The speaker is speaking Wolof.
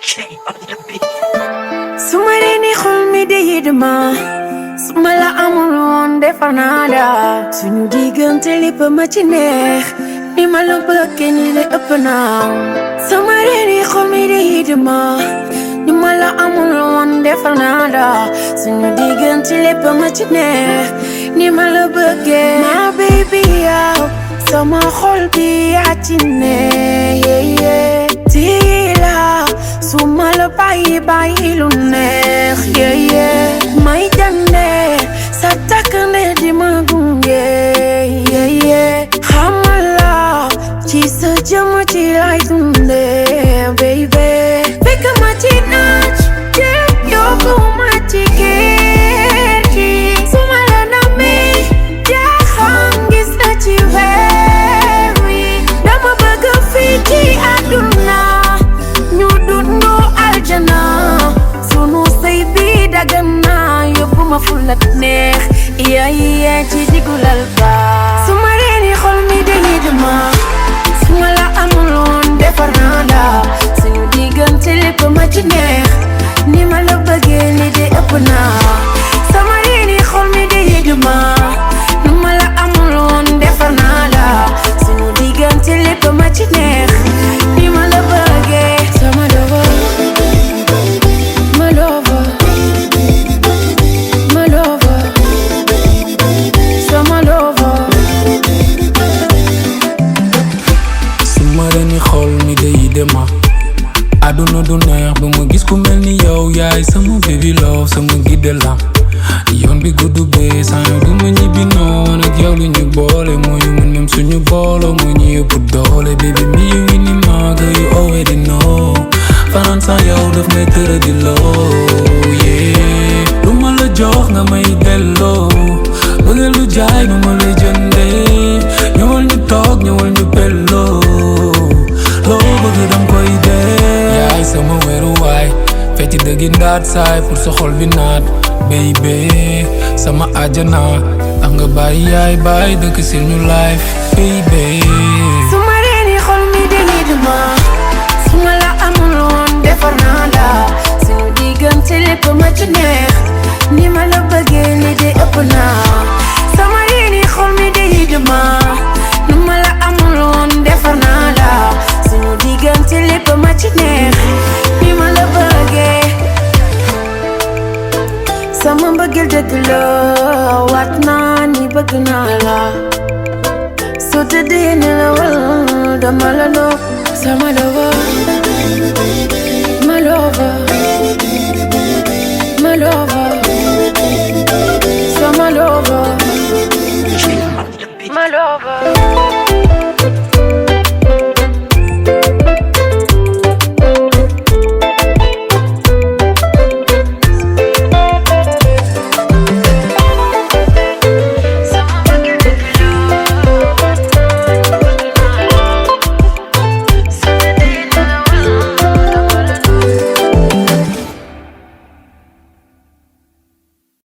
Shay on the beat. Sumarini khulmi de yidma Sumala amul won defar naa la suñu diggante lépp ma ci neex ni ma la bëgg ni la ëpp naa Sumarini khulmi de yidma ni ma la amul won defar naa la suñu diggante lépp ma ci neex ni ma la bëgg ma baby yow sama xol bi yaa ci neex Tila suma la bàyyi lu neex may jande sa takkande di ma gunge xamal la ci sa jëmm ci lay dunde baby fekk ma ci naaj yóbbu ma ci kër gi suma la namee jaaxaan gis la ci weer wi dama bëgg fii ci àdduna ñu dundu aljana sunu sëy bi dagana yóbbu ma fu la neex yaaye ci diggu lal ba suma reeni xol mi dañuy dema suma la amul woon defar naa la suñu diggante lépp ma ci neex ni ma la bëggee ni de ëpp naa sama reeni xol mi dañuy dema ni ma la amul woon defar naa la suñu diggante lépp ma ci neex ni ma la bëggee sama lover aduna du neex ba ma gis ku mel ni yow yaay sama baby love sama gidde la yoon bi guddu bee saa yoo du ma ñibbi noon ak yow lu ñu boole moo ñu mën même suñu boolo moo ñu yëpp doole baby mi you in the maga you already know fanaan saa yow daf may tëra di loo yeah lu ma la jox nga may delloo bëgg lu jaay nu ma lay jëndee ñëwal ñu toog ñëwal ñu belloo loo bëgg dam koy dee yaay sama weeru waay fecc dëggi ndaat saay pour sa xol bi naat baby sama àjjana tax nga bàyyi yaay bàyyi dëkk si ñu life baby suma reeni xol mi dañuy dema suma la amul woon defar naa la suñu diggante lépp ma ci neex ni ma la bëggee ni de ëpp naa sama reeni xol mi dañuy dema ni ma la amul woon defar naa la suñu diggante lépp ma ci neex ni ma la bëggee sama mbëggeel dëgg la waat naa ni bëgg naa la soo tëddee nelawal dama la nopp sama lover